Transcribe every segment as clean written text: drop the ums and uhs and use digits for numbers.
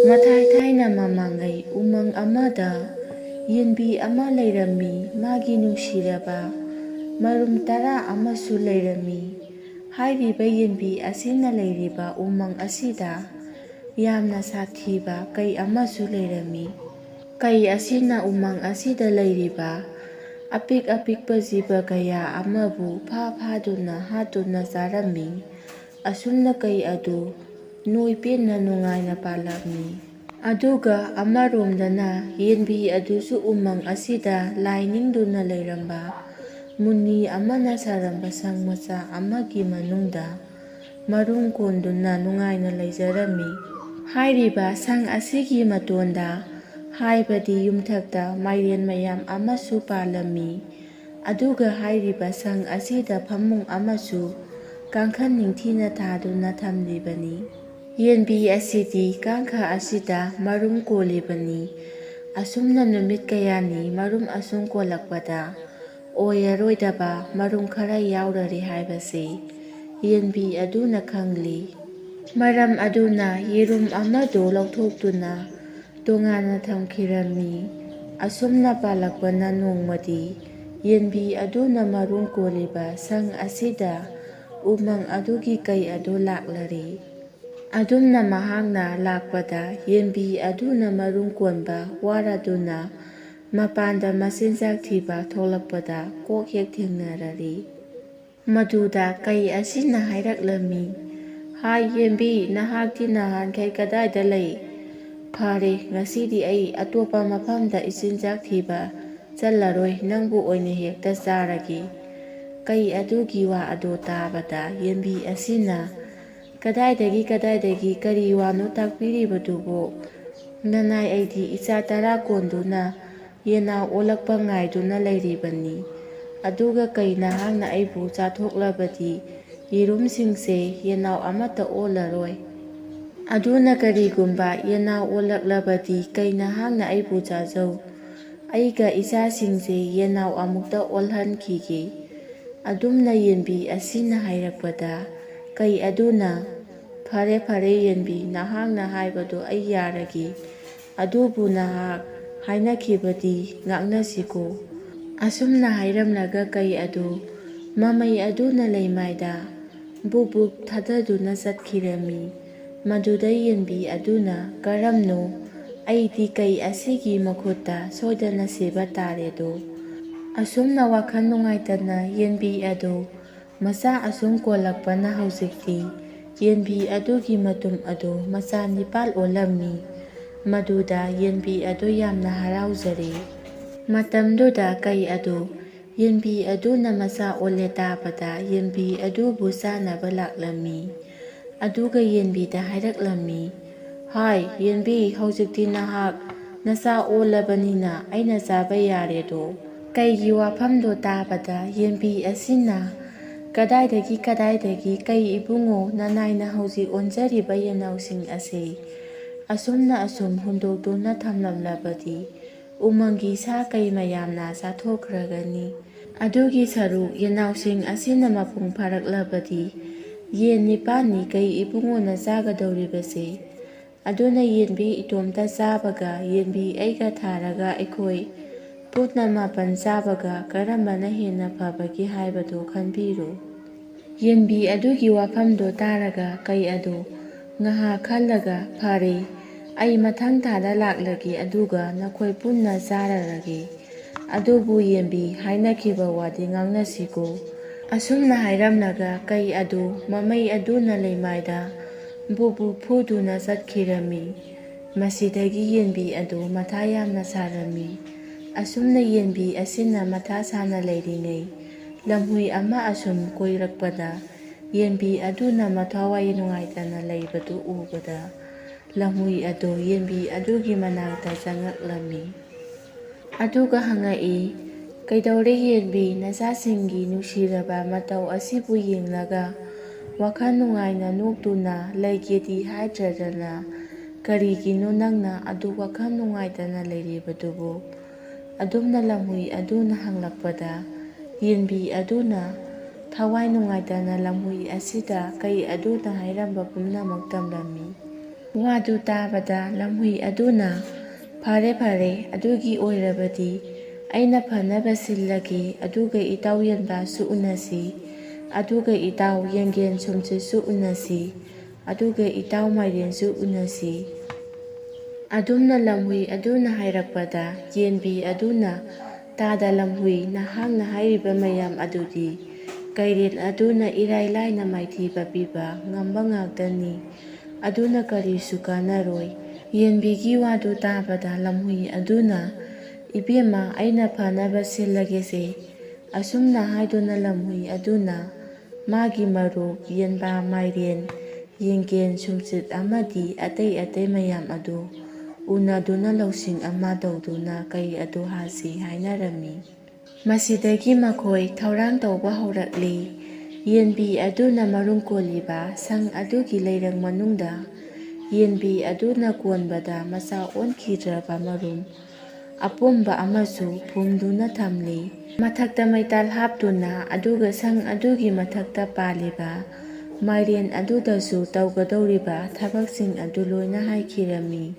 Mathai thꯥꯏꯅ ꯃꯃꯥꯡꯉꯩ ꯎꯃꯪ ꯑꯃꯗ ꯌꯦꯟꯕꯤ ꯑꯃ ꯂꯩꯔꯝꯃꯤ. ꯃꯥꯒꯤ ꯅꯨꯡꯁꯤꯔꯕ ꯃꯔꯨꯝ 10 ꯑꯃꯁꯨ ꯂꯩꯔꯝꯃꯤ. ꯍꯥꯏꯔꯤꯕ ꯌꯦꯟꯕꯤ ꯑꯁꯤꯅ ꯂꯩꯔꯤꯕ ꯎꯃꯪ ꯑꯁꯤꯗ ꯌꯥꯝꯅ ꯁꯥꯊꯤꯕ ꯀꯩ ꯑꯃꯁꯨ ꯂꯩꯔꯝꯃꯤ. ꯀꯩ ꯑꯁꯤꯅ ꯎꯃꯪ ꯑꯁꯤꯗ ꯂꯩꯔꯤꯕ ꯑꯄꯤꯛ ꯑꯄꯤꯛꯄ ꯖꯤꯕ ꯀꯌꯥ ꯑꯃꯕꯨ ꯐꯥꯗꯨꯅ ꯍꯥꯠꯇꯨꯅ ꯆꯥꯔꯝꯃꯤ. ꯑꯁꯨꯝꯅ ꯀꯩ ꯑꯗꯨ ꯅꯣꯏ ꯄꯦꯟꯅ ꯅꯨꯡꯉꯥꯏꯅ ꯄꯥꯜꯂꯝꯃꯤ. ꯑꯗꯨꯒ ꯑꯃꯔꯣꯝꯗꯅ ꯌꯦꯟꯕꯤ ꯑꯗꯨꯁꯨ ꯎꯃꯪ ꯑꯁꯤꯗ ꯂꯥꯏ ꯅꯤꯡꯗꯨꯅ ꯂꯩꯔꯝꯕ ꯃꯨꯅꯤ ꯑꯃꯅ ꯁꯥꯔꯝꯕ ꯁꯪ ꯃꯆꯥ ꯑꯃꯒꯤ ꯃꯅꯨꯡꯗ ꯃꯔꯨꯝ ꯀꯣꯟꯗꯨꯅ ꯅꯨꯡꯉꯥꯏꯅ ꯂꯩꯖꯔꯝꯃꯤ. ꯍꯥꯏꯔꯤꯕ ꯁꯪ ꯑꯁꯤꯒꯤ ꯃꯇꯣꯟꯗ, ꯍꯥꯏꯕꯗꯤ ꯌꯨꯝꯊꯛꯇ, ꯃꯥꯏꯔꯦꯟ ꯃꯌꯥꯝ ꯑꯃꯁꯨ ꯄꯥꯜꯂꯝꯃꯤ. ꯑꯗꯨꯒ ꯍꯥꯏꯔꯤꯕ ꯁꯪ ꯑꯁꯤꯗ ꯐꯃꯨꯡ ꯑꯃꯁꯨ ꯀꯥꯡꯈꯜ ꯅꯤꯡꯊꯤꯅ ꯊꯥꯗꯨꯅ ꯊꯝꯂꯤꯕꯅꯤ. ꯌꯦꯟꯕꯤ ꯑꯁꯤꯗꯤ ꯀꯥꯡꯈ ꯑꯁꯤꯗ ꯃꯔꯨꯝ ꯀꯣꯜꯂꯤꯕꯅꯤ. ꯑꯁꯨꯝꯅ ꯅꯨꯃꯤꯠ ꯀꯌꯥꯅꯤ ꯃꯔꯨꯝ ꯑꯁꯨꯝ ꯀꯣꯜꯂꯛꯄꯗ ꯑꯣꯏꯔꯔꯣꯏꯗꯕ ꯃꯔꯨꯝ ꯈꯔ ꯌꯥꯎꯔꯔꯦ ꯍꯥꯏꯕꯁꯤ ꯌꯦꯟꯕꯤ ꯑꯗꯨꯅ ꯈꯪꯂꯤ. ꯃꯔꯝ ꯑꯗꯨꯅ ꯌꯦꯔꯨꯝ ꯑꯃꯗꯣ ꯂꯧꯊꯣꯛꯇꯨꯅ ꯇꯣꯉꯥꯟꯅ ꯊꯝꯈꯤꯔꯝꯃꯤ. ꯑꯁꯨꯝꯅ ꯄꯥꯜꯂꯛꯄꯅ ꯅꯣꯡꯃꯗꯤ ꯌꯦꯟꯕꯤ ꯑꯗꯨꯅ ꯃꯔꯨꯝ ꯀꯣꯜꯂꯤꯕ ꯁꯪ ꯑꯁꯤꯗ ꯎꯃꯪ ꯑꯗꯨꯒꯤ ꯀꯩ ꯑꯗꯨ ꯂꯥꯛꯂꯔꯦ. ꯑꯗꯨꯝꯅ ꯃꯍꯥꯛꯅ ꯂꯥꯛꯄꯗ ꯌꯦꯟꯕꯤ ꯑꯗꯨꯅ ꯃꯔꯨꯝ ꯀꯣꯟꯕ ꯋꯥꯔꯗꯨꯅ ꯃꯄꯥꯟꯗ ꯃꯆꯤꯟꯖꯥꯛ ꯊꯤꯕ ꯊꯣꯛꯂꯛꯄꯗ ꯀꯣꯛ ꯍꯦꯛ ꯊꯦꯡꯅꯔꯔꯦ꯫ ꯃꯗꯨꯗ ꯀꯩ ꯑꯁꯤꯅ ꯍꯥꯏꯔꯛꯂꯝꯃꯤ, "ꯍꯥꯏ ꯌꯦꯟꯕꯤ, ꯅꯍꯥꯛꯇꯤ ꯅꯍꯥꯟꯈꯩ ꯀꯗꯥꯏꯗ ꯂꯩ? ꯐꯔꯦ, ꯉꯁꯤꯗꯤ ꯑꯩ ꯑꯇꯣꯞꯄ ꯃꯐꯝꯗ ꯏꯆꯤꯟꯖꯥꯛ ꯊꯤꯕ ꯆꯠꯂꯔꯣꯏ, ꯅꯪꯕꯨ ꯑꯣꯏꯅ ꯍꯦꯛꯇ ꯆꯥꯔꯒꯦ"꯫ ꯀꯩ ꯑꯗꯨꯒꯤ ꯋꯥ ꯑꯗꯨ ꯇꯥꯕꯗ ꯌꯦꯟꯕꯤ ꯑꯁꯤꯅ, "ꯀꯗꯥꯏꯗꯒꯤ ꯀꯔꯤ ꯋꯥꯅꯣ ꯇꯥꯛꯄꯤꯔꯤꯕꯗꯨꯕꯣ? ꯅꯅꯥꯏ, ꯑꯩꯗꯤ ꯏꯆꯥ 10 ꯀꯣꯟꯗꯨꯅ ꯌꯦꯟꯅꯥꯎ ꯑꯣꯜꯂꯛꯄ ꯉꯥꯏꯗꯨꯅ ꯂꯩꯔꯤꯕꯅꯤ꯫ ꯑꯗꯨꯒ ꯀꯩ ꯅꯍꯥꯛꯅ ꯑꯩꯕꯨ ꯆꯥꯊꯣꯛꯂꯕꯗꯤ ꯌꯦꯔꯨꯝꯁꯤꯡꯁꯦ ꯌꯦꯟꯅꯥꯎ ꯑꯃꯠꯇ ꯑꯣꯜꯂꯔꯣꯏ꯫ ꯑꯗꯨꯅ ꯀꯔꯤꯒꯨꯝꯕ ꯌꯦꯟꯅꯥꯎ ꯑꯣꯜꯂꯛꯂꯕꯗꯤ ꯀꯩ ꯅꯍꯥꯛꯅ ꯑꯩꯕꯨ ꯆꯥꯖꯧ, ꯑꯩꯒ ꯏꯆꯥꯁꯤꯡꯁꯦ ꯌꯦꯟꯅꯥꯎ ꯑꯃꯨꯛꯇ ꯑꯣꯜꯍꯟꯈꯤꯒꯦ"꯫ ꯑꯗꯨꯝꯅ ꯌꯦꯟꯕꯤ ꯑꯁꯤꯅ ꯍꯥꯏꯔꯛꯄꯗ ꯀꯩ ꯑꯗꯨꯅ, "ꯐꯔꯦ ꯐꯔꯦ ꯌꯦꯟꯕꯤ, ꯅꯍꯥꯛꯅ ꯍꯥꯏꯕꯗꯣ ꯑꯩ ꯌꯥꯔꯒꯦ. ꯑꯗꯨꯕꯨ ꯅꯍꯥꯛ ꯍꯥꯏꯅꯈꯤꯕꯗꯤ ꯉꯥꯛꯅꯁꯤꯀꯣ"꯫ ꯑꯁꯨꯝꯅ ꯍꯥꯏꯔꯝꯂꯒ ꯀꯩ ꯑꯗꯨ ꯃꯃꯩ ꯑꯗꯨꯅ ꯂꯩꯃꯥꯏꯗ ꯕꯨꯛ ꯕꯨꯛ ꯊꯥꯗꯗꯨꯅ ꯆꯠꯈꯤꯔꯝꯃꯤ꯫ ꯃꯗꯨꯗ ꯌꯦꯟꯕꯤ ꯑꯗꯨꯅ, "ꯀꯔꯝꯅꯣ? ꯑꯩꯗꯤ ꯀꯩ ꯑꯁꯤꯒꯤ ꯃꯈꯨꯠꯇ ꯁꯣꯏꯗꯅ ꯁꯤꯕ ꯇꯥꯔꯦꯗꯣ"꯫ ꯑꯁꯨꯝꯅ ꯋꯥꯈꯜ ꯅꯨꯡꯉꯥꯏꯇꯅ ꯌꯦꯟꯕꯤ ꯑꯗꯨ ꯃꯆꯥ ꯑꯁꯨꯝ ꯀꯣꯜꯂꯛꯄꯅ ꯍꯧꯖꯤꯛꯇꯤ ꯌꯦꯟꯕꯤ ꯑꯗꯨꯒꯤ ꯃꯇꯨꯝ ꯑꯗꯨ ꯃꯆꯥ 9 ꯑꯣꯜꯂꯝꯃꯤ꯫ ꯃꯗꯨꯗ ꯌꯦꯟꯕꯤ ꯑꯗꯨ ꯌꯥꯝꯅ ꯍꯔꯥꯎꯖꯔꯦ꯫ ꯃꯇꯝꯗꯨꯗ ꯀꯩ ꯑꯗꯨ ꯌꯦꯟꯕꯤ ꯑꯗꯨꯅ ꯃꯆꯥ ꯑꯣꯜꯂꯦ ꯇꯥꯕꯗ ꯌꯦꯟꯕꯤ ꯑꯗꯨꯕꯨ ꯆꯥꯅꯕ ꯂꯥꯛꯂꯝꯃꯤ꯫ ꯑꯗꯨꯒ ꯌꯦꯟꯕꯤꯗ ꯍꯥꯏꯔꯛꯂꯝꯃꯤ, "ꯍꯥꯏ ꯌꯦꯟꯕꯤ, ꯍꯧꯖꯤꯛꯇꯤ ꯅꯍꯥꯛ ꯅꯆꯥ ꯑꯣꯜꯂꯕꯅꯤꯅ ꯑꯩꯅ ꯆꯥꯕ ꯌꯥꯔꯦꯗꯣ"꯫ ꯀꯩꯒꯤ ꯋꯥꯐꯝꯗꯣ ꯇꯥꯕꯗ ꯌꯦꯟꯕꯤ ꯑꯁꯤꯅ, "ꯀꯗꯥꯏꯗꯒꯤ ꯀꯩ ꯏꯕꯨꯡꯉꯣ, ꯅꯅꯥꯏꯅ ꯍꯧꯖꯤꯛ ꯑꯣꯟꯖꯔꯤꯕ ꯌꯦꯟꯅꯥꯎꯁꯤꯡ ꯑꯁꯤ ꯑꯁꯨꯝꯅ ꯑꯁꯨꯝ ꯍꯨꯟꯗꯣꯛꯇꯨꯅ ꯊꯝꯂꯝꯂꯕꯗꯤ ꯎꯃꯪꯒꯤ ꯁꯥ ꯀꯩ ꯃꯌꯥꯝꯅ ꯆꯥꯊꯣꯛꯈ꯭ꯔꯒꯅꯤ. ꯑꯗꯨꯒꯤ ꯁꯔꯨꯛ ꯌꯦꯟꯅꯥꯎꯁꯤꯡ ꯑꯁꯤꯅ ꯃꯄꯨꯡ ꯐꯥꯔꯛꯂꯕꯗꯤ ꯌꯦꯟ 9ꯅꯤ ꯀꯩ ꯏꯕꯨꯡꯉꯣꯅ ꯆꯥꯒꯗꯧꯔꯤꯕꯁꯦ. ꯑꯗꯨꯅ ꯌꯦꯟꯕꯤ ꯏꯇꯣꯝꯇ ꯆꯥꯕꯒ ꯌꯦꯟꯕꯤ ꯑꯩꯒ ꯊꯥꯔꯒ ꯑꯩꯈꯣꯏ ꯄꯨꯟꯅ 9 ꯆꯥꯕꯒ ꯀꯔꯝꯕꯅ ꯍꯦꯟꯅ ꯐꯕꯒꯦ ꯍꯥꯏꯕꯗꯨ ꯈꯟꯕꯤꯔꯣ"꯫ ꯌꯦꯟꯕꯤ ꯑꯗꯨꯒꯤ ꯋꯥꯐꯝꯗꯣ ꯇꯥꯔꯒ ꯀꯩ ꯑꯗꯨ ꯉꯥꯏꯍꯥꯛ ꯈꯜꯂꯒ, "ꯐꯔꯦ, ꯑꯩ ꯃꯊꯪ ꯊꯥꯗ ꯂꯥꯛꯂꯒꯦ ꯑꯗꯨꯒ ꯅꯈꯣꯏ ꯄꯨꯟꯅ ꯆꯥꯔꯔꯒꯦ. ꯑꯗꯨꯕꯨ ꯌꯦꯟꯕꯤ, ꯍꯥꯏꯅꯈꯤꯕ ꯋꯥꯗꯤ ꯉꯥꯛꯅꯁꯤꯀꯣ"꯫ ꯑꯁꯨꯝꯅ ꯍꯥꯏꯔꯝꯂꯒ ꯀꯩ ꯑꯗꯨ ꯃꯃꯩ ꯑꯗꯨꯅ ꯂꯩꯃꯥꯏꯗ ꯕꯨꯛ ꯕꯨꯛ ꯐꯨꯗꯨꯅ ꯆꯠꯈꯤꯔꯝꯃꯤ꯫ ꯃꯁꯤꯗꯒꯤ ꯌꯦꯟꯕꯤ ꯑꯗꯨ ꯃꯊꯥ ꯌꯥꯝꯅ ꯁꯥꯔꯝꯃꯤ꯫ ꯑꯁꯨꯝꯅ ꯌꯦꯟꯕꯤ ꯑꯁꯤꯅ ꯃꯊꯥ ꯁꯥꯅ ꯂꯩꯔꯤꯉꯩ ꯂꯝꯍꯨꯏ ꯑꯃ ꯑꯁꯨꯝ ꯀꯣꯏꯔꯛꯄꯗ ꯌꯦꯟꯕꯤ ꯑꯗꯨꯅ ꯃꯊꯋꯥꯏ ꯅꯨꯡꯉꯥꯏꯇꯅ ꯂꯩꯕꯗꯨ ꯎꯕꯗ ꯂꯝꯍꯨꯏ ꯑꯗꯨ ꯌꯦꯟꯕꯤ ꯑꯗꯨꯒꯤ ꯃꯅꯥꯛꯇ ꯆꯪꯉꯛꯂꯝꯃꯤ꯫ ꯑꯗꯨꯒ ꯍꯪꯉꯛꯏ, "ꯀꯩꯗꯧꯔꯦ ꯌꯦꯟꯕꯤ, ꯅꯆꯥꯁꯤꯡꯒꯤ ꯅꯨꯡꯁꯤꯔꯕ ꯃꯇꯧ ꯑꯁꯤꯕꯨ ꯌꯦꯡꯂꯒ ꯋꯥꯈꯜ ꯅꯨꯡꯉꯥꯏꯅ ꯅꯣꯛꯇꯨꯅ ꯂꯩꯒꯦꯗꯤ ꯍꯥꯏꯗ꯭ꯔꯗꯅ ꯀꯔꯤꯒꯤꯅꯣ ꯅꯪꯅ ꯑꯗꯨꯛ ꯋꯥꯈꯜ ꯅꯨꯡꯉꯥꯏꯇꯅ ꯂꯩꯔꯤꯕꯗꯨꯕꯨ"꯫ ꯑꯗꯨꯝꯅ ꯂꯝꯍꯨꯏ ꯑꯗꯨꯅ ꯍꯪꯂꯛꯄꯗ ꯌꯦꯟꯕꯤ ꯑꯗꯨꯅ ꯊꯋꯥꯏ ꯅꯨꯡꯉꯥꯏꯇꯅ ꯂꯝꯍꯨꯏ ꯑꯁꯤꯗ ꯀꯩ ꯑꯗꯨꯅ ꯍꯥꯏꯔꯝꯕ ꯄꯨꯝꯅꯃꯛ ꯇꯝꯂꯝꯃꯤ꯫ ꯋꯥꯗꯨ ꯇꯥꯕꯗ ꯂꯝꯍꯨꯏ ꯑꯗꯨꯅ ꯐꯔꯦ ꯐꯔꯦ, ꯑꯗꯨꯒꯤ ꯑꯣꯏꯔꯕꯗꯤ ꯑꯩꯅ ꯐꯅꯕ ꯁꯤꯜꯂꯒꯦ, ꯑꯗꯨꯒ ꯏꯇꯥꯎ ꯌꯦꯟꯕꯥꯁꯨ ꯎꯅꯁꯤ, ꯑꯗꯨꯒ ꯏꯇꯥꯎ ꯌꯦꯡꯒꯦꯟ ꯁꯨꯝꯆꯤꯠꯁꯨ ꯎꯅꯁꯤ, ꯑꯗꯨꯒ ꯏꯇꯥꯎ ꯃꯥꯏꯔꯦꯟꯁꯨ ꯎꯅꯁꯤ꯫ ꯑꯗꯨꯝꯅ ꯂꯝꯍꯨꯏ ꯑꯗꯨꯅ ꯍꯥꯏꯔꯛꯄꯗ ꯌꯦꯟꯕꯤ ꯑꯗꯨꯅ ꯇꯥꯗ ꯂꯝꯍꯨꯏ, ꯅꯍꯥꯛꯅ ꯍꯥꯏꯔꯤꯕ ꯃꯌꯥꯝ ꯑꯗꯨꯗꯤ ꯀꯩꯔꯦꯜ ꯑꯗꯨꯅ ꯏꯔꯥꯏ ꯂꯥꯏꯅ ꯃꯥꯏꯊꯤꯕ ꯄꯤꯕ ꯉꯝꯕ ꯉꯥꯛꯇꯅꯤ, ꯑꯗꯨꯅ ꯀꯔꯤꯁꯨ ꯀꯥꯟꯅꯔꯣꯏ꯫ ꯌꯦꯟꯕꯤꯒꯤ ꯋꯥꯗꯨ ꯇꯥꯕꯗ ꯂꯝꯍꯨꯏ ꯑꯗꯨꯅ ꯏꯕꯦꯝꯃ, ꯑꯩꯅ ꯐꯅꯕ ꯁꯤꯜꯂꯒꯦꯁꯦ꯫ ꯑꯁꯨꯝꯅ ꯍꯥꯏꯗꯨꯅ ꯂꯝꯍꯨꯏ ꯑꯗꯨꯅ ꯃꯥꯒꯤ ꯃꯔꯨꯞ ꯌꯦꯟꯕꯥ, ꯃꯥꯏꯔꯦꯟ, ꯌꯦꯡꯒꯦꯟ, ꯁꯨꯝꯆꯤꯠ ꯑꯃꯗꯤ ꯑꯇꯩ ꯑꯇꯩ ꯃꯌꯥꯝ ꯑꯗꯨ ꯎꯅꯗꯨꯅ ꯂꯧꯁꯤꯡ ꯑꯃ ꯇꯧꯗꯨꯅ ꯀꯩ ꯑꯗꯨ ꯍꯥꯠꯁꯤ ꯍꯥꯏꯅꯔꯝꯃꯤ꯫ ꯃꯁꯤꯗꯒꯤ ꯃꯈꯣꯏ ꯊꯧꯔꯥꯡ ꯇꯧꯕ ꯍꯧꯔꯛꯂꯤ꯫ ꯌꯦꯟꯕꯤ ꯑꯗꯨꯅ ꯃꯔꯨꯝ ꯀꯣꯜꯂꯤꯕ ꯁꯪ ꯑꯗꯨꯒꯤ ꯂꯩꯔꯪ ꯃꯅꯨꯡꯗ ꯌꯦꯟꯕꯤ ꯑꯗꯨꯅ ꯀꯣꯟꯕꯗ ꯃꯆꯥ ꯑꯣꯟꯈꯤꯗ꯭ꯔꯕ ꯃꯔꯨꯝ ꯑꯄꯨꯝꯕ ꯑꯃꯁꯨ ꯐꯨꯝꯗꯨꯅ ꯊꯝꯂꯤ꯫ ꯃꯊꯛꯇ ꯃꯩꯇꯥꯜ ꯍꯥꯞꯇꯨꯅ, ꯑꯗꯨꯒ ꯁꯪ ꯑꯗꯨꯒꯤ ꯃꯊꯛꯇ ꯄꯥꯜꯂꯤꯕ ꯃꯥꯏꯔꯦꯟ ꯑꯗꯨꯗꯁꯨ ꯇꯧꯒꯗꯧꯔꯤꯕ ꯊꯕꯛꯁꯤꯡ ꯑꯗꯨ ꯂꯣꯏꯅ ꯍꯥꯏꯈꯤꯔꯝꯃꯤ꯫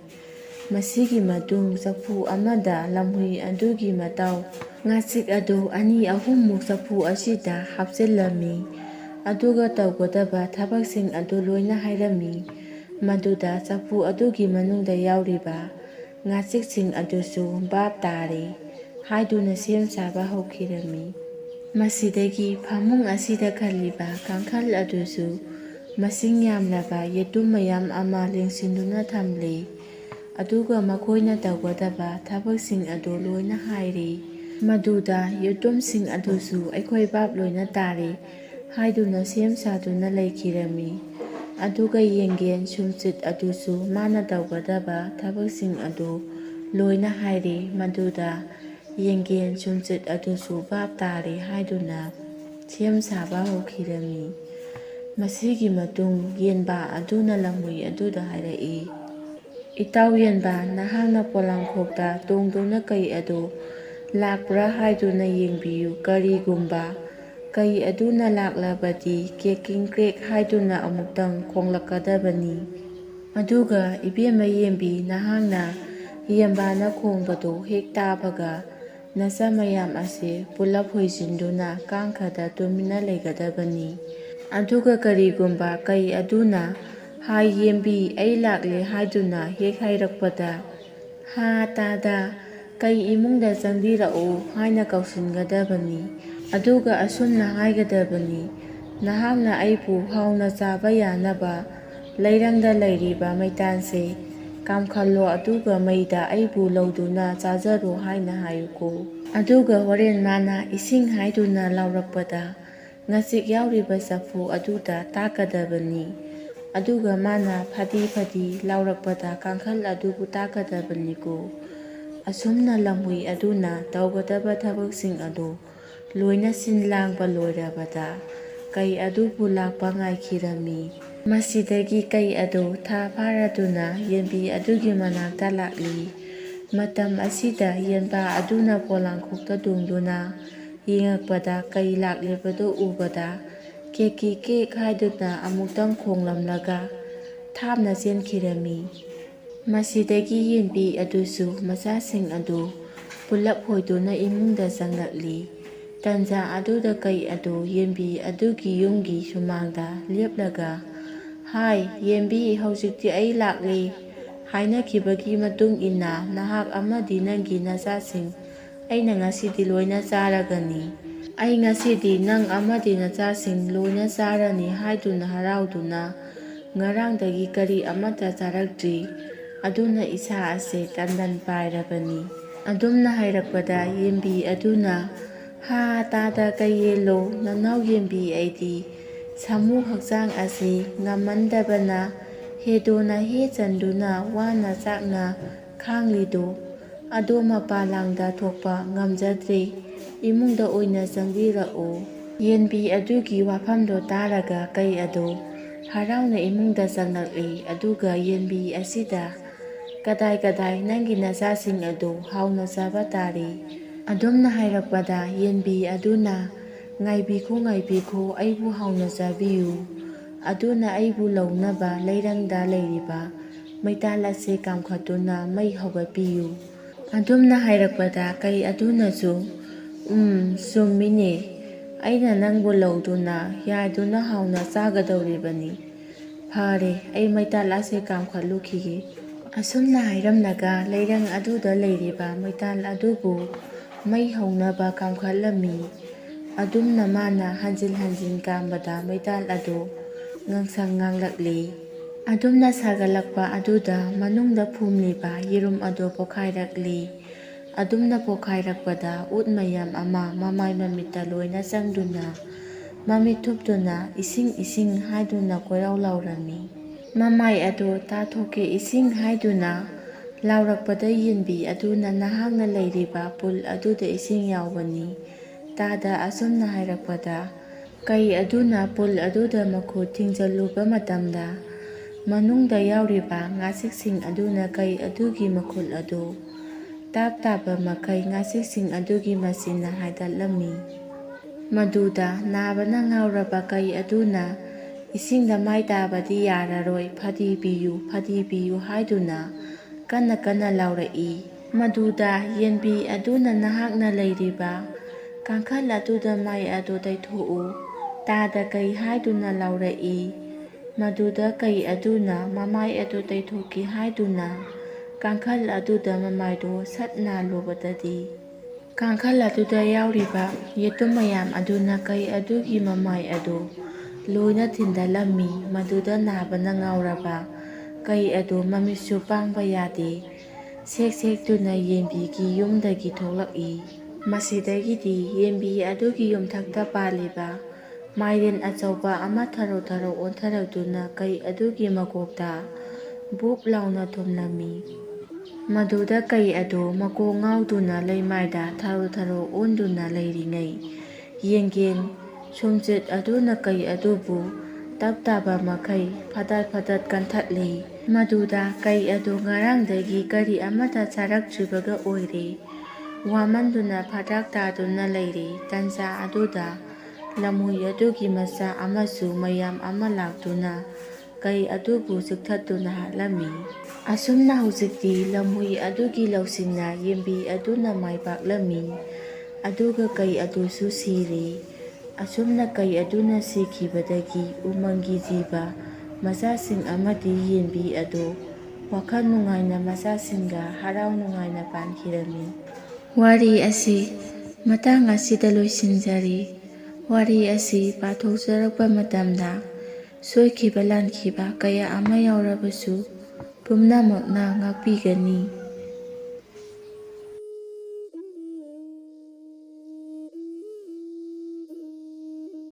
ꯃꯁꯤꯒꯤ ꯃꯇꯨꯡ ꯆꯐꯨ ꯑꯃꯗ ꯂꯝꯍꯨꯏ ꯑꯗꯨꯒꯤ ꯃꯇꯥꯎ ꯉꯥꯆꯤꯛ ꯑꯗꯨ ꯑꯅꯤ ꯑꯍꯨꯝꯃꯨꯛ ꯆꯐꯨ ꯑꯁꯤꯗ ꯍꯥꯞꯆꯤꯜꯂꯝꯃꯤ, ꯑꯗꯨꯒ ꯇꯧꯒꯗꯕ ꯊꯕꯛꯁꯤꯡ ꯑꯗꯨ ꯂꯣꯏꯅ ꯍꯥꯏꯔꯝꯃꯤ꯫ ꯃꯗꯨꯗ ꯆꯐꯨ ꯑꯗꯨꯒꯤ ꯃꯅꯨꯡꯗ ꯌꯥꯎꯔꯤꯕ ꯉꯥꯆꯤꯛꯁꯤꯡ ꯑꯗꯨꯁꯨ ꯚꯥꯞ ꯇꯥꯔꯦ ꯍꯥꯏꯗꯨꯅ ꯁꯦꯝ ꯁꯥꯕ ꯍꯧꯈꯤꯔꯝꯃꯤ꯫ ꯃꯁꯤꯗꯒꯤ ꯐꯃꯨꯡ ꯑꯁꯤꯗ ꯈꯜꯂꯤꯕ ꯀꯥꯡꯈꯜ ꯑꯗꯨꯁꯨ ꯃꯁꯤꯡ ꯌꯥꯝꯂꯕ ꯌꯦꯇꯨꯝ ꯃꯌꯥꯝ ꯑꯃ ꯂꯦꯡꯁꯤꯟꯗꯨꯅ ꯊꯝꯂꯦ, ꯑꯗꯨꯒ ꯃꯈꯣꯏꯅ ꯇꯧꯒꯗꯕ ꯊꯕꯛꯁꯤꯡ ꯑꯗꯨ ꯂꯣꯏꯅ ꯍꯥꯏꯔꯦ꯫ ꯃꯗꯨꯗ ꯌꯦꯇꯨꯝꯁꯤꯡ ꯑꯗꯨꯁꯨ ꯑꯩꯈꯣꯏ ꯚꯥꯞ ꯂꯣꯏꯅ ꯇꯥꯔꯦ ꯍꯥꯏꯗꯨꯅ ꯁꯦꯝ ꯁꯥꯗꯨꯅ ꯂꯩꯈꯤꯔꯝꯃꯤ꯫ ꯑꯗꯨꯒ ꯌꯦꯡꯒꯦꯟ, ꯁꯨꯝꯆꯤꯠ ꯑꯗꯨꯁꯨ ꯃꯥꯅ ꯇꯧꯒꯗꯕ ꯊꯕꯛꯁꯤꯡ ꯑꯗꯨ ꯂꯣꯏꯅ ꯍꯥꯏꯔꯦ꯫ ꯃꯗꯨꯗ ꯌꯦꯡꯒꯦꯟ, ꯁꯨꯝꯆꯤꯠ ꯑꯗꯨꯁꯨ ꯚꯥꯞ ꯇꯥꯔꯦ ꯍꯥꯏꯗꯨꯅ ꯁꯦꯝ ꯁꯥꯕ ꯍꯧꯈꯤꯔꯝꯃꯤ꯫ ꯃꯁꯤꯒꯤ ꯃꯇꯨꯡ ꯌꯦꯟꯕꯥ ꯑꯗꯨꯅ ꯂꯝꯍꯨꯏ ꯑꯗꯨꯗ ꯍꯥꯏꯔꯛꯏ, ꯏꯇꯥꯎ ꯌꯦꯟꯕꯥ, ꯅꯍꯥꯛꯅ ꯄꯣꯂꯥꯡꯈꯣꯛꯇ ꯇꯣꯡꯗꯨꯅ ꯀꯩ ꯑꯗꯨ ꯂꯥꯛꯄ꯭ꯔꯥ ꯍꯥꯏꯗꯨꯅ ꯌꯦꯡꯕꯤꯌꯨ꯫ ꯀꯔꯤꯒꯨꯝꯕ ꯀꯩ ꯑꯗꯨꯅ ꯂꯥꯛꯂꯕꯗꯤ ꯀꯦꯛꯀꯤꯡ ꯀ꯭ꯔꯦꯛ ꯍꯥꯏꯗꯨꯅ ꯑꯃꯨꯛꯇꯪ ꯈꯣꯡꯂꯛꯀꯗꯕꯅꯤ꯫ ꯑꯗꯨꯒ ꯏꯕꯦꯝꯃ ꯌꯦꯟꯕꯤ, ꯅꯍꯥꯛꯅ ꯌꯦꯟꯕꯥꯅ ꯈꯣꯡꯕꯗꯨ ꯍꯦꯛ ꯇꯥꯕꯒ ꯅꯆꯥ ꯃꯌꯥꯝ ꯑꯁꯤ ꯄꯨꯂꯞ ꯍꯣꯏꯖꯤꯟꯗꯨꯅ ꯀꯥꯡꯈꯗ ꯇꯨꯃꯤꯟꯅ ꯂꯩꯒꯗꯕꯅꯤ꯫ ꯑꯗꯨꯒ ꯀꯔꯤꯒꯨꯝꯕ ꯀꯩ ꯑꯗꯨꯅ ꯍꯥꯏ ꯌꯦꯟꯕꯤ, ꯑꯩ ꯂꯥꯛꯂꯦ ꯍꯥꯏꯗꯨꯅ ꯍꯦꯛ ꯍꯥꯏꯔꯛꯄꯗ ꯍꯥ ꯇꯥꯗ, ꯀꯩ ꯏꯃꯨꯡꯗ ꯆꯪꯕꯤꯔꯛꯎ ꯍꯥꯏꯅ ꯀꯧꯁꯤꯟꯒꯗꯕꯅꯤ꯫ ꯑꯗꯨꯒ ꯑꯁꯨꯝꯅ ꯍꯥꯏꯒꯗꯕꯅꯤ, ꯅꯍꯥꯛꯅ ꯑꯩꯕꯨ ꯍꯥꯎꯅ ꯆꯥꯕ ꯌꯥꯅꯕ ꯂꯩꯔꯪꯗ ꯂꯩꯔꯤꯕ ꯃꯩꯇꯥꯟꯁꯦ ꯀꯥꯝꯈꯠꯂꯣ, ꯑꯗꯨꯒ ꯃꯩꯗ ꯑꯩꯕꯨ ꯂꯧꯗꯨꯅ ꯆꯥꯖꯔꯣ ꯍꯥꯏꯅ ꯍꯥꯏꯌꯨꯀꯣ꯫ ꯑꯗꯨꯒ ꯍꯣꯔꯦꯟ ꯃꯥꯅ ꯏꯁꯤꯡ ꯍꯥꯏꯗꯨꯅ ꯂꯥꯎꯔꯛꯄꯗ ꯉꯥꯆꯤꯛ ꯌꯥꯎꯔꯤꯕ ꯆꯐꯨ ꯑꯗꯨꯗ ꯇꯥꯛꯀꯗꯕꯅꯤ, ꯑꯗꯨꯒ ꯃꯥꯅ ꯐꯗꯤ ꯐꯗꯤ ꯂꯥꯎꯔꯛꯄꯗ ꯀꯥꯡꯈꯜ ꯑꯗꯨꯕꯨ ꯇꯥꯛꯀꯗꯕꯅꯤꯀꯣ꯫ ꯑꯁꯨꯝꯅ ꯂꯝꯍꯨꯏ ꯑꯗꯨꯅ ꯇꯧꯒꯗꯕ ꯊꯕꯛꯁꯤꯡ ꯑꯗꯨ ꯂꯣꯏꯅ ꯁꯤꯟ ꯂꯥꯡꯕ ꯂꯣꯏꯔꯕꯗ ꯀꯩ ꯑꯗꯨꯕꯨ ꯂꯥꯛꯄ ꯉꯥꯏꯈꯤꯔꯝꯃꯤ꯫ ꯃꯁꯤꯗꯒꯤ ꯀꯩ ꯑꯗꯨ ꯊꯥ ꯐꯥꯔꯗꯨꯅ ꯌꯦꯟꯕꯤ ꯑꯗꯨꯒꯤ ꯃꯅꯥꯛꯇ ꯂꯥꯛꯂꯤ꯫ ꯃꯇꯝ ꯑꯁꯤꯗ ꯌꯦꯟꯕꯥ ꯑꯗꯨꯅ ꯄꯣꯂꯥꯡꯈꯣꯛꯇ ꯇꯣꯡꯗꯨꯅ ꯌꯦꯡꯉꯛꯄꯗ ꯀꯩ ꯂꯥꯛꯂꯤꯕꯗꯨ ꯎꯕꯗ ꯀꯦꯛꯀꯤ ꯀꯦꯛ ꯍꯥꯏꯗꯨꯅ ꯑꯃꯨꯛꯇꯪ ꯈꯣꯡꯂꯝꯂꯒ ꯊꯥꯞꯅ ꯆꯦꯟꯈꯤꯔꯝꯃꯤ꯫ ꯃꯁꯤꯗꯒꯤ ꯌꯦꯟꯕꯤ ꯑꯗꯨꯁꯨ ꯃꯆꯥꯁꯤꯡ ꯑꯗꯨ ꯄꯨꯂꯞ ꯍꯣꯏꯗꯨꯅ ꯏꯃꯨꯡꯗ ꯆꯪꯂꯛꯂꯤ꯫ ꯇꯟꯖꯥ ꯑꯗꯨꯗ ꯀꯩ ꯑꯗꯨ ꯌꯦꯟꯕꯤ ꯑꯗꯨꯒꯤ ꯌꯨꯝꯒꯤ ꯁꯨꯃꯥꯡꯗ ꯂꯦꯞꯂꯒ ꯍꯥꯏ ꯌꯦꯟꯕꯤ, ꯍꯧꯖꯤꯛꯇꯤ ꯑꯩ ꯂꯥꯛꯂꯦ ꯍꯥꯏꯅꯈꯤꯕꯒꯤ ꯃꯇꯨꯡ ꯏꯟꯅ ꯅꯍꯥꯛ ꯑꯃꯗꯤ ꯅꯪꯒꯤ ꯅꯆꯥꯁꯤꯡ ꯑꯩꯅ ꯉꯁꯤꯗꯤ ꯂꯣꯏꯅ ꯆꯥꯔꯒꯅꯤ꯫ ꯑꯩ ꯉꯁꯤꯗꯤ ꯅꯪ ꯑꯃꯗꯤ ꯅꯆꯥꯁꯤꯡ ꯂꯣꯏꯅ ꯆꯥꯔꯅꯤ ꯍꯥꯏꯗꯨꯅ ꯍꯔꯥꯎꯗꯨꯅ ꯉꯔꯥꯡꯗꯒꯤ ꯀꯔꯤ ꯑꯃꯠꯇ ꯆꯥꯔꯛꯇ꯭ꯔꯤ, ꯑꯗꯨꯅ ꯏꯁꯥ ꯑꯁꯦ ꯇꯟꯗꯟ ꯄꯥꯏꯔꯕꯅꯤ꯫ ꯑꯗꯨꯝꯅ ꯍꯥꯏꯔꯛꯄꯗ ꯌꯦꯟꯕꯤ ꯑꯗꯨꯅ ꯍꯥ ꯇꯥꯗ ꯀꯩꯌꯦꯜꯂꯣ ꯅꯅꯥꯎ ꯌꯦꯟꯕꯤ, ꯑꯩꯗꯤ ꯁꯥꯃꯨ ꯍꯛꯆꯥꯡ ꯑꯁꯤ ꯉꯝꯃꯟꯗꯕꯅ ꯍꯦꯗꯣꯅ ꯍꯦ ꯆꯟꯗꯨꯅ ꯋꯥꯅ ꯆꯥꯛꯅ ꯈꯥꯡꯂꯤꯗꯣ, ꯑꯗꯣ ꯃꯄꯥꯟꯂꯥꯡꯗ ꯊꯣꯛꯄ ꯉꯝꯖꯗ꯭ꯔꯦ, ꯏꯃꯨꯡꯗ ꯑꯣꯏꯅ ꯆꯪꯕꯤꯔꯛꯑꯣ꯫ ꯌꯦꯟꯕꯤ ꯑꯗꯨꯒꯤ ꯋꯥꯐꯝꯗꯣ ꯇꯥꯔꯒ ꯀꯩ ꯑꯗꯣ ꯍꯔꯥꯎꯅ ꯏꯃꯨꯡꯗ ꯆꯪꯂꯛꯂꯤ꯫ ꯑꯗꯨꯒ ꯌꯦꯟꯕꯤ ꯑꯁꯤꯗ ꯀꯗꯥꯏ ꯀꯗꯥꯏ ꯅꯪꯒꯤ ꯅꯆꯥꯁꯤꯡ ꯑꯗꯨ ꯍꯥꯎꯅ ꯆꯥꯕ ꯇꯥꯔꯦ꯫ ꯑꯗꯨꯝꯅ ꯍꯥꯏꯔꯛꯄꯗ ꯌꯦꯟꯕꯤ ꯑꯗꯨꯅ ꯉꯥꯏꯕꯤꯈꯣ ꯉꯥꯏꯕꯤꯈꯣ, ꯑꯩꯕꯨ ꯍꯥꯎꯅ ꯆꯥꯕꯤꯌꯨ, ꯑꯗꯨꯅ ꯑꯩꯕꯨ ꯂꯧꯅꯕ ꯂꯩꯔꯪꯗ ꯂꯩꯔꯤꯕ ꯃꯩꯇꯥꯜ ꯑꯁꯤ ꯀꯥꯝꯈꯠꯇꯨꯅ ꯃꯩ ꯍꯧꯒꯠꯄꯤꯌꯨ꯫ ꯑꯗꯨꯝꯅ ꯍꯥꯏꯔꯛꯄꯗ ꯀꯩ ꯑꯗꯨꯅꯁꯨ ꯆꯨꯝꯃꯤꯅꯦ, ꯑꯩꯅ ꯅꯪꯕꯨ ꯂꯧꯗꯨꯅ ꯌꯥꯏꯗꯨꯅ ꯍꯥꯎꯅ ꯆꯥꯒꯗꯧꯔꯤꯕꯅꯤ꯫ ꯐꯔꯦ, ꯑꯩ ꯃꯩꯇꯥꯜ ꯑꯁꯤ ꯀꯥꯝꯈꯠꯂꯨꯈꯤꯒꯦ꯫ ꯑꯁꯨꯝꯅ ꯍꯥꯏꯔꯝꯂꯒ ꯂꯩꯔꯪ ꯑꯗꯨꯗ ꯂꯩꯔꯤꯕ ꯃꯩꯇꯥꯜ ꯑꯗꯨꯕꯨ ꯃꯩ ꯍꯧꯅꯕ ꯀꯥꯝꯈꯠꯂꯝꯃꯤ꯫ ꯑꯗꯨꯝꯅ ꯃꯥꯅ ꯍꯟꯖꯤꯟ ꯍꯟꯖꯤꯟ ꯀꯥꯝꯕꯗ ꯃꯩꯇꯥꯜ ꯑꯗꯨ ꯉꯥꯡꯁꯪ ꯉꯥꯡꯂꯛꯂꯤ꯫ ꯑꯗꯨꯝꯅ ꯁꯥꯒꯠꯂꯛꯄ ꯑꯗꯨꯗ ꯃꯅꯨꯡꯗ ꯐꯨꯝꯂꯤꯕ ꯌꯦꯔꯨꯝ ꯑꯗꯨ ꯄꯣꯈꯥꯏꯔꯛꯂꯤ꯫ ꯑꯗꯨꯝꯅ ꯄꯣꯈꯥꯏꯔꯛꯄꯗ ꯎꯠ ꯃꯌꯥꯝ ꯑꯃ ꯃꯃꯥꯏ ꯃꯃꯤꯠꯇ ꯂꯣꯏꯅ ꯆꯪꯗꯨꯅ ꯃꯃꯤꯠ ꯊꯨꯞꯇꯨꯅ ꯏꯁꯤꯡ ꯏꯁꯤꯡ ꯍꯥꯏꯗꯨꯅ ꯀꯣꯏꯂꯥꯎ ꯂꯥꯎꯔꯝꯃꯤ꯫ ꯃꯃꯥꯏ ꯑꯗꯨ ꯇꯥꯊꯣꯛꯀꯦ ꯏꯁꯤꯡ ꯍꯥꯏꯗꯨꯅ ꯂꯥꯎꯔꯛꯄꯗ ꯌꯦꯟꯕꯤ ꯑꯗꯨꯅ ꯅꯍꯥꯛꯅ ꯂꯩꯔꯤꯕ ꯄꯨꯜ ꯑꯗꯨꯗ ꯏꯁꯤꯡ ꯌꯥꯎꯕꯅꯤ꯫ ꯇꯥꯗ ꯑꯁꯨꯝꯅ ꯍꯥꯏꯔꯛꯄꯗ ꯀꯩ ꯑꯗꯨꯅ ꯄꯨꯜ ꯑꯗꯨꯗ ꯃꯈꯨꯠ ꯊꯤꯡꯖꯤꯜꯂꯨꯕ ꯃꯇꯝꯗ ꯃꯅꯨꯡꯗ ꯌꯥꯎꯔꯤꯕ ꯉꯥꯁꯤꯛꯁꯤꯡ ꯑꯗꯨꯅ ꯀꯩ ꯑꯗꯨꯒꯤ ꯃꯈꯨꯠ ꯑꯗꯨ ꯇꯥꯞ ꯇꯥꯕ ꯃꯈꯩ ꯉꯥꯁꯤꯛꯁꯤꯡ ꯑꯗꯨꯒꯤ ꯃꯆꯤꯟꯅ ꯍꯥꯏꯗꯠꯂꯝꯃꯤ꯫ ꯃꯗꯨꯗ ꯅꯥꯕꯅ ꯉꯥꯎꯔꯕ ꯀꯩ ꯑꯗꯨꯅ ꯏꯁꯤꯡꯗ ꯃꯥꯏ ꯇꯥꯕꯗꯤ ꯌꯥꯔꯔꯣꯏ, ꯐꯗꯤ ꯄꯤꯌꯨ, ꯐꯗꯤ ꯄꯤꯌꯨ ꯍꯥꯏꯗꯨꯅ ꯀꯟꯅ ꯀꯟꯅ ꯂꯥꯎꯔꯛꯏ꯫ ꯃꯗꯨꯗ ꯌꯦꯟꯕꯤ ꯑꯗꯨꯅ ꯅꯍꯥꯛꯅ ꯂꯩꯔꯤꯕ ꯀꯥꯡꯈꯜ ꯑꯗꯨꯗ ꯃꯥꯏ ꯑꯗꯨ ꯇꯩꯊꯣꯛꯎ, ꯇꯥꯗ ꯀꯩ ꯍꯥꯏꯗꯨꯅ ꯂꯥꯎꯔꯛꯏ꯫ ꯃꯗꯨꯗ ꯀꯩ ꯑꯗꯨꯅ ꯃꯃꯥꯏ ꯑꯗꯨ ꯇꯩꯊꯣꯛꯀꯦ ꯍꯥꯏꯗꯨꯅ ꯀꯥꯡꯈꯜ ꯑꯗꯨꯗ ꯃꯃꯥꯏꯗꯨ ꯁꯠ ꯅꯥꯜꯂꯨꯕꯗꯗꯤ ꯀꯥꯡꯈꯜ ꯑꯗꯨꯗ ꯌꯥꯎꯔꯤꯕ ꯌꯦꯇꯨꯝ ꯃꯌꯥꯝ ꯑꯗꯨꯅ ꯀꯩ ꯑꯗꯨꯒꯤ ꯃꯃꯥꯏ ꯑꯗꯨ ꯂꯣꯏꯅ ꯊꯤꯟꯗꯠꯂꯝꯃꯤ꯫ ꯃꯗꯨꯗ ꯅꯥꯕꯅ ꯉꯥꯎꯔꯕ ꯀꯩ ꯑꯗꯨ ꯃꯃꯤꯠꯁꯨ ꯄꯥꯡꯕ ꯌꯥꯗꯦ, ꯁꯦꯛ ꯁꯦꯛꯇꯨꯅ ꯌꯦꯟꯕꯤꯒꯤ ꯌꯨꯝꯗꯒꯤ ꯊꯣꯛꯂꯛꯏ꯫ ꯃꯁꯤꯗꯒꯤꯗꯤ ꯌꯦꯟꯕꯤ ꯑꯗꯨꯒꯤ ꯌꯨꯝꯊꯛꯇ ꯄꯥꯜꯂꯤꯕ ꯃꯥꯏꯔꯦꯟ ꯑꯆꯧꯕ ꯑꯃ ꯊꯔꯣ ꯊꯔꯣ ꯑꯣꯟꯊꯔꯛꯇꯨꯅ ꯀꯩ ꯑꯗꯨꯒꯤ ꯃꯀꯣꯛꯇ ꯕꯨꯞ ꯂꯥꯎꯅ ꯊꯣꯝꯂꯝꯃꯤ꯫ ꯃꯗꯨꯗ ꯀꯩ ꯑꯗꯨ ꯃꯀꯣꯛ ꯉꯥꯎꯗꯨꯅ ꯂꯩꯃꯥꯏꯗ ꯊꯔꯣ ꯊꯔꯣ ꯑꯣꯟꯗꯨꯅ ꯂꯩꯔꯤꯉꯩ ꯌꯦꯡꯒꯦꯟ ꯁꯨꯝꯆꯤꯠ ꯑꯗꯨꯅ ꯀꯩ ꯑꯗꯨꯕꯨ ꯇꯞ ꯇꯥꯕ ꯃꯈꯩ ꯐꯗꯠ ꯐꯗꯠ ꯀꯟꯊꯠꯂꯤ꯫ ꯃꯗꯨꯗ ꯀꯩ ꯑꯗꯨ ꯉꯔꯥꯡꯗꯒꯤ ꯀꯔꯤ ꯑꯃꯠꯇ ꯆꯥꯔꯛꯇ꯭ꯔꯤꯕꯒ ꯑꯣꯏꯔꯦ, ꯋꯥꯃꯟꯗꯨꯅ ꯐꯗ꯭ꯔꯥꯛ ꯇꯥꯗꯨꯅ ꯂꯩꯔꯦ꯫ ꯇꯟꯖꯥ ꯑꯗꯨꯗ ꯂꯝꯍꯨꯏ ꯑꯗꯨꯒꯤ ꯃꯆꯥ ꯑꯃꯁꯨ ꯃꯌꯥꯝ ꯑꯃ ꯂꯥꯛꯇꯨꯅ ꯀꯩ ꯑꯗꯨꯕꯨ ꯆꯤꯛꯊꯠꯇꯨꯅ ꯍꯥꯠꯂꯝꯃꯤ꯫ ꯑꯁꯨꯝꯅ ꯍꯧꯖꯤꯛꯇꯤ ꯂꯝꯍꯨꯏ ꯑꯗꯨꯒꯤ ꯂꯧꯁꯤꯡꯅ ꯌꯦꯟꯕꯤ ꯑꯗꯨꯅ ꯃꯥꯏ ꯄꯥꯛꯂꯝꯃꯤ, ꯑꯗꯨꯒ ꯀꯩ ꯑꯗꯨꯁꯨ ꯁꯤꯔꯦ꯫ ꯑꯁꯨꯝꯅ ꯀꯩ ꯑꯗꯨꯅ ꯁꯤꯈꯤꯕꯗꯒꯤ ꯎꯃꯪꯒꯤ ꯖꯤꯕ ꯃꯆꯥꯁꯤꯡ ꯑꯃꯗꯤ ꯌꯦꯟꯕꯤ ꯑꯗꯨ ꯋꯥꯈꯜ ꯅꯨꯡꯉꯥꯏꯅ ꯃꯆꯥꯁꯤꯡꯒ ꯍꯔꯥꯎ ꯅꯨꯡꯉꯥꯏꯅ ꯄꯥꯟꯈꯤꯔꯝꯃꯤ꯫ ꯋꯥꯔꯤ ꯑꯁꯤ ꯃꯇꯥꯡ ꯑꯁꯤꯗ ꯂꯣꯏꯁꯤꯟꯖꯔꯤ꯫ ꯋꯥꯔꯤ ꯑꯁꯤ ꯄꯥꯊꯣꯛꯆꯔꯛꯄ ꯃꯇꯝꯗ ꯁꯣꯏꯈꯤꯕ ꯂꯥꯟꯈꯤꯕ ꯀꯌా ꯑꯃ ꯌꯥꯎꯔꯕꯁꯨ ꯄꯨꯝꯅꯃꯛꯅ ꯉꯥꯛꯄꯤꯒꯅꯤ꯫